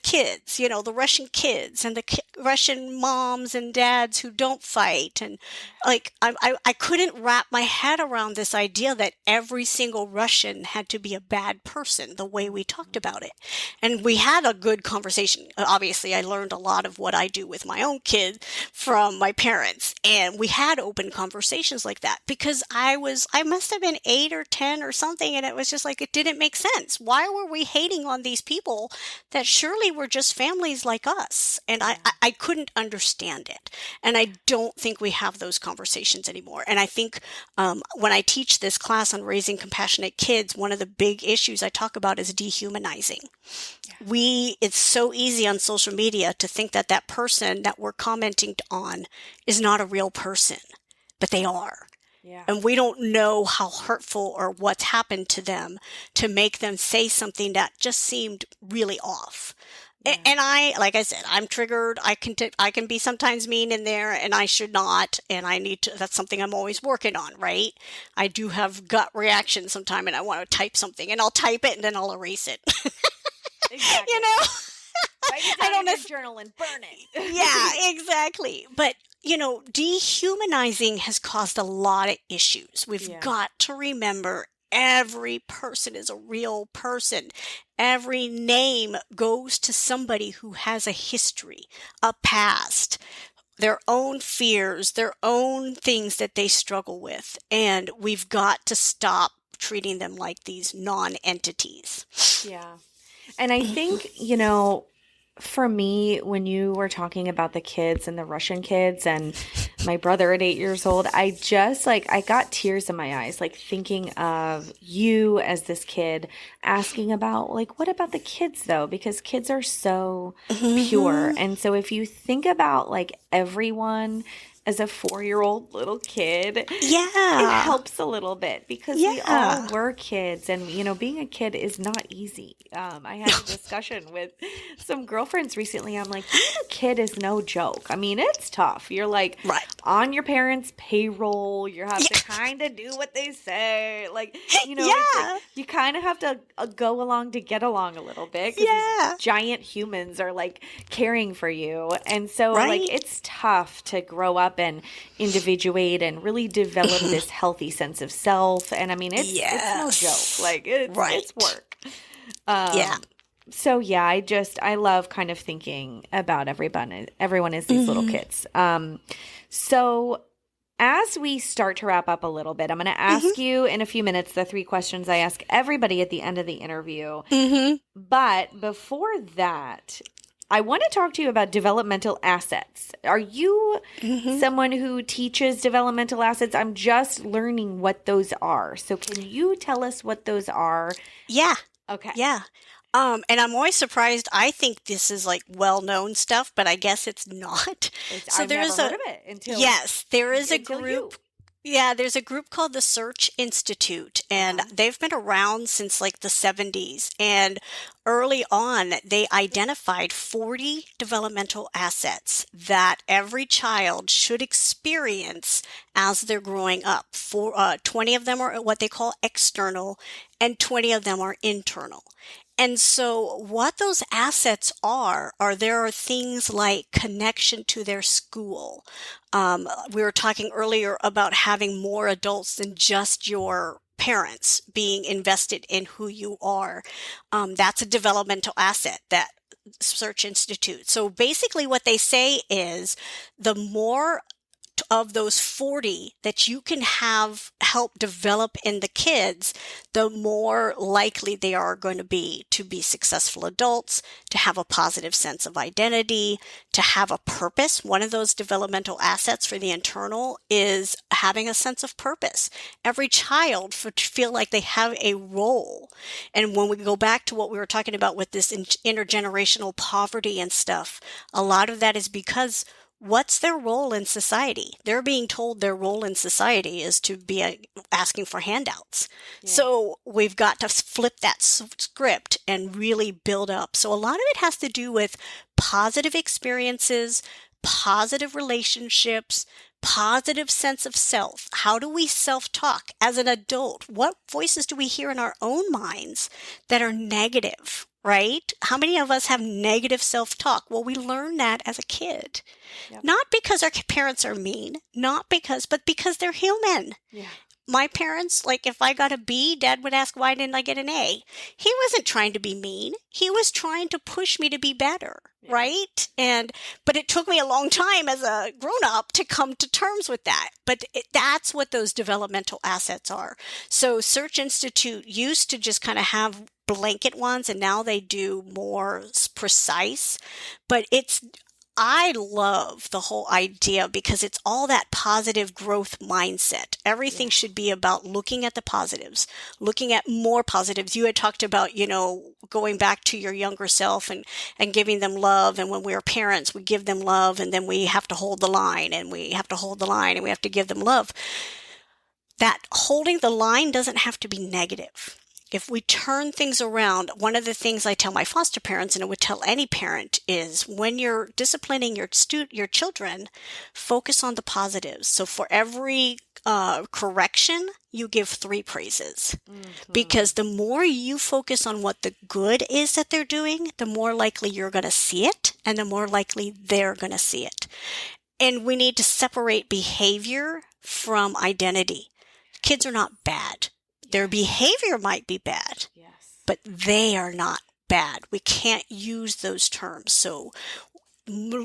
kids, the Russian kids and the Russian moms and dads who don't fight? And like, I couldn't wrap my head around this idea that every single Russian had to be a bad person the way we talked about it. And we had a good conversation. Obviously, I learned a lot of what I do with my own kid from my parents. And we had open conversations like that because I must have been 8 or 10 or something. And it was just like, it didn't make sense. Why were we hating on these people that surely were just families like us? And I couldn't understand it. And I don't think we have those conversations anymore. And I think when I teach this class on raising compassionate kids, one of the big issues I talk about is dehumanizing. It's so easy on social media to think that that person that we're commenting on is not a real person, but they are. Yeah. And we don't know how hurtful or what's happened to them to make them say something that just seemed really off. Yeah. And like I said, I'm triggered. I can be sometimes mean in there and I should not. And that's something I'm always working on, right? I do have gut reactions sometimes and I want to type something and I'll type it and then I'll erase it. Exactly. Write it down in your journal and burn it. Yeah, exactly. But dehumanizing has caused a lot of issues. We've got to remember every person is a real person. Every name goes to somebody who has a history, a past, their own fears, their own things that they struggle with. And we've got to stop treating them like these non-entities. Yeah. And I think, for me, when you were talking about the kids and the Russian kids and my brother at 8 years old, I just I got tears in my eyes, thinking of you as this kid asking about what about the kids though? Because kids are so pure. And so if you think about everyone as a 4-year-old little kid, it helps a little bit because we all were kids and, being a kid is not easy. I had a discussion with some girlfriends recently. I'm like, being a kid is no joke. I mean, it's tough. You're on your parents' payroll. You have to kind of do what they say. You kind of have to go along to get along a little bit because these giant humans are caring for you. And so it's tough to grow up and individuate and really develop this healthy sense of self. And I mean, it's no joke. It's work. So I love kind of thinking about everyone is these little kids. So as we start to wrap up a little bit, I'm going to ask you in a few minutes the 3 questions I ask everybody at the end of the interview. But before that, I want to talk to you about developmental assets. Are you someone who teaches developmental assets? I'm just learning what those are. So can you tell us what those are? Yeah. Okay. Yeah. And I'm always surprised. I think this is well-known stuff, but I guess it's not. I've never heard of it until there is a group. You. Yeah, there's a group called the Search Institute, and they've been around since the 70s. And early on, they identified 40 developmental assets that every child should experience as they're growing up. 20 of them are what they call external, and 20 of them are internal. And so what those assets are there are things like connection to their school. We were talking earlier about having more adults than just your parents being invested in who you are. That's a developmental asset, that Search Institute. So basically what they say is the more of those 40 that you can have help develop in the kids, the more likely they are going to be successful adults, to have a positive sense of identity, to have a purpose. One of those developmental assets for the internal is having a sense of purpose. Every child should feel like they have a role. And when we go back to what we were talking about with this intergenerational poverty and stuff, a lot of that is because what's their role in society? They're being told their role in society is to be asking for handouts. Yeah. So we've got to flip that script and really build up. So a lot of it has to do with positive experiences, positive relationships, positive sense of self. How do we self-talk as an adult? What voices do we hear in our own minds that are negative, right? How many of us have negative self-talk? Well, we learn that as a kid. Yep. Not because our parents are mean, but because they're human. Yeah. My parents, like if I got a B, Dad would ask, why didn't I get an A? He wasn't trying to be mean. He was trying to push me to be better, right? But it took me a long time as a grown-up to come to terms with that. But that's what those developmental assets are. So Search Institute used to just kind of have blanket ones, and now they do more precise. But I love the whole idea because it's all that positive growth mindset. Everything should be about looking at the positives, looking at more positives. You had talked about, going back to your younger self and giving them love. And when we were parents, we give them love, and then we have to hold the line, and we have to hold the line, and we have to give them love. That holding the line doesn't have to be negative. If we turn things around, one of the things I tell my foster parents, and I would tell any parent, is when you're disciplining your children, focus on the positives. So for every correction, you give 3 praises. Mm-hmm. Because the more you focus on what the good is that they're doing, the more likely you're going to see it, and the more likely they're going to see it. And we need to separate behavior from identity. Kids are not bad. Their behavior might be bad, but they are not bad. We can't use those terms. So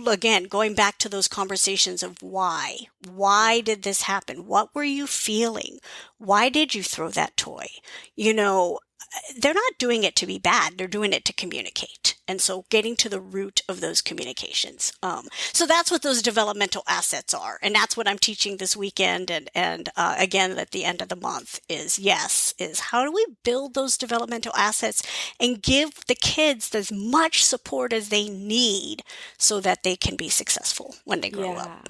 again, going back to those conversations of why. Why did this happen? What were you feeling? Why did you throw that toy? They're not doing it to be bad. They're doing it to communicate. And so getting to the root of those communications. So that's what those developmental assets are. And that's what I'm teaching this weekend. And again, at the end of the month is how do we build those developmental assets and give the kids as much support as they need so that they can be successful when they grow up.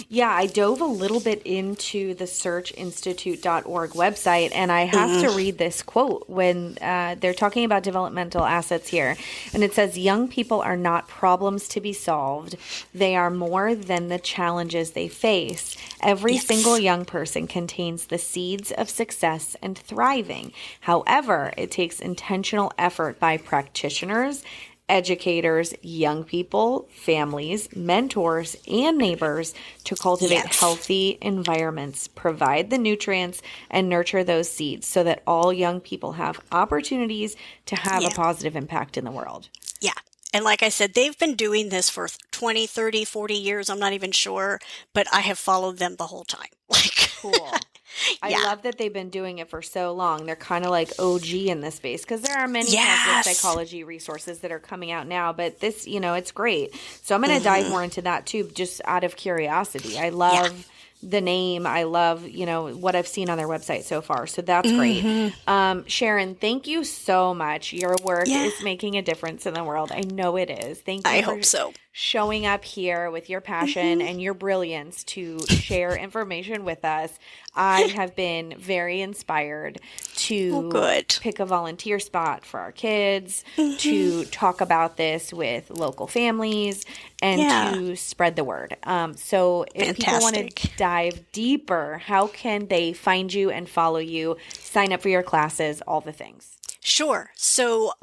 Yeah, I dove a little bit into the searchinstitute.org website, and I have to read this quote when they're talking about developmental assets here. And it says, young people are not problems to be solved. They are more than the challenges they face. Every single young person contains the seeds of success and thriving. However, it takes intentional effort by practitioners, educators, young people, families, mentors, and neighbors to cultivate healthy environments, provide the nutrients, and nurture those seeds so that all young people have opportunities to have a positive impact in the world. Yeah. And like I said, they've been doing this for 20, 30, 40 years. I'm not even sure, but I have followed them the whole time. Cool. I love that they've been doing it for so long. They're kind of like OG in this space because there are many positive psychology resources that are coming out now, but this, it's great. So I'm going to dive more into that too, just out of curiosity. I love the name. I love, what I've seen on their website so far. So that's great. Sharon, thank you so much. Your work is making a difference in the world. I know it is. Thank you. I hope so. Showing up here with your passion and your brilliance to share information with us. I have been very inspired to pick a volunteer spot for our kids, to talk about this with local families, and to spread the word. So if people want to dive deeper, how can they find you and follow you, sign up for your classes, all the things? Sure. So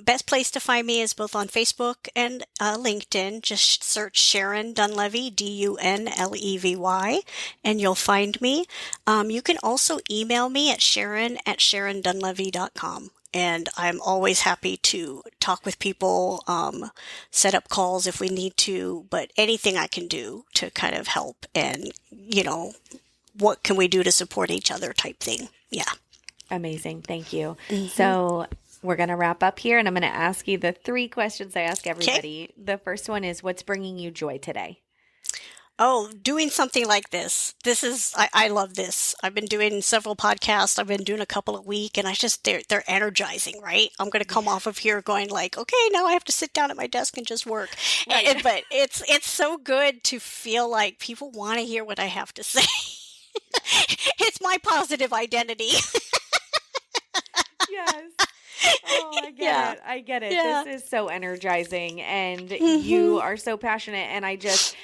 best place to find me is both on Facebook and LinkedIn. Just search Sharon Dunlevy, Dunlevy, and you'll find me. You can also email me at sharon@sharondunlevy.com. And I'm always happy to talk with people, set up calls if we need to, but anything I can do to kind of help and, what can we do to support each other type thing. Yeah. Amazing. Thank you. So we're going to wrap up here, and I'm going to ask you the 3 questions I ask everybody. The first one is, what's bringing you joy today? Oh, doing something like this. I love this. I've been doing several podcasts. I've been doing a couple a week, and they're energizing, right? I'm going to come off of here going like, okay, now I have to sit down at my desk and just work. Right. But it's so good to feel like people want to hear what I have to say. It's my positive identity. Yes. Oh, I get Yeah. it. I get it. Yeah. This is so energizing, and Mm-hmm. you are so passionate. And I just,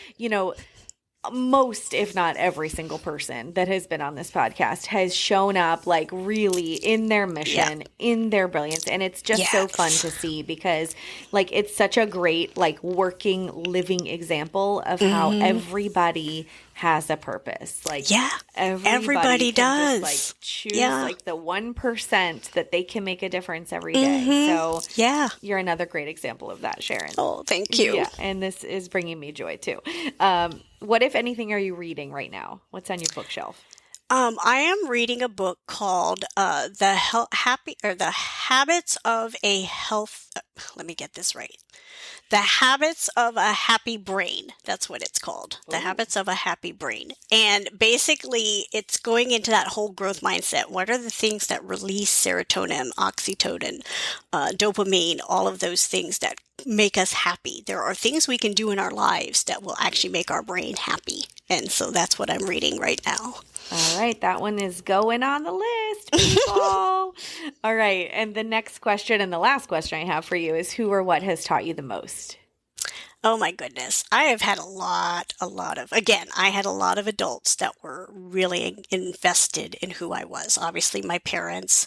most, if not every single person that has been on this podcast has shown up like really in their mission, in their brilliance. And it's just so fun to see because like it's such a great like working, living example of how everybody has a purpose. Like everybody can does. just, like choose like the 1% that they can make a difference every day. So you're another great example of that, Sharon. Oh, thank you. Yeah, and this is bringing me joy too. What, if anything, are you reading right now? What's on your bookshelf? I am reading a book called The Habits of a Health. Let me get this right. The Habits of a Happy Brain. That's what it's called. The Habits of a Happy Brain. And basically, it's going into that whole growth mindset. What are the things that release serotonin, oxytocin, dopamine, all of those things that make us happy? There are things we can do in our lives that will actually make our brain happy. And so that's what I'm reading right now. All right, that one is going on the list, people. All right, and the next question and the last question I have for you is who or what has taught you the most? Oh my goodness. I have had I had a lot of adults that were really invested in who I was. Obviously my parents.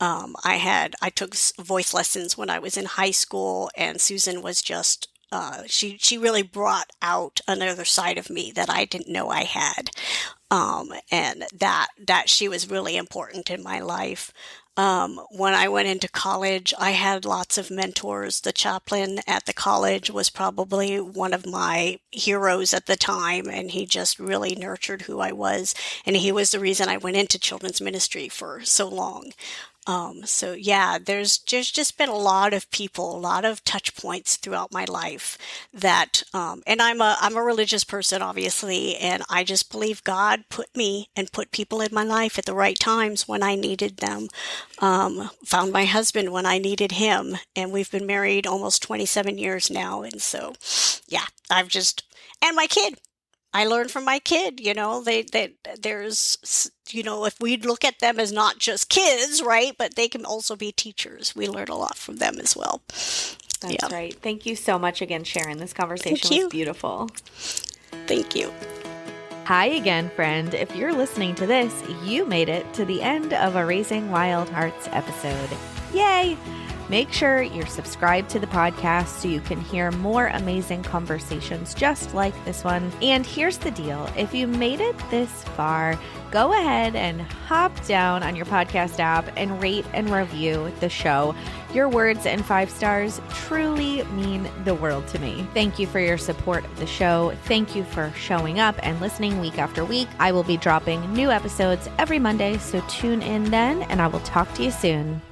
I took voice lessons when I was in high school, and Susan was just she really brought out another side of me that I didn't know I had. And that she was really important in my life. When I went into college, I had lots of mentors. The chaplain at the college was probably one of my heroes at the time, and he just really nurtured who I was. And he was the reason I went into children's ministry for so long. There's just been a lot of people, a lot of touch points throughout my life that, and I'm a religious person, obviously, and I just believe God put people in my life at the right times when I needed them. Found my husband when I needed him, and we've been married almost 27 years now. And so, and my kid. I learned from my kid, there's, if we look at them as not just kids, right, but they can also be teachers. We learn a lot from them as well. That's right. Thank you so much again, Sharon. This conversation was beautiful. Thank you. Hi again, friend. If you're listening to this, you made it to the end of a Raising Wild Hearts episode. Yay! Make sure you're subscribed to the podcast so you can hear more amazing conversations just like this one. And here's the deal. If you made it this far, go ahead and hop down on your podcast app and rate and review the show. Your words and 5 stars truly mean the world to me. Thank you for your support of the show. Thank you for showing up and listening week after week. I will be dropping new episodes every Monday, so tune in then, and I will talk to you soon.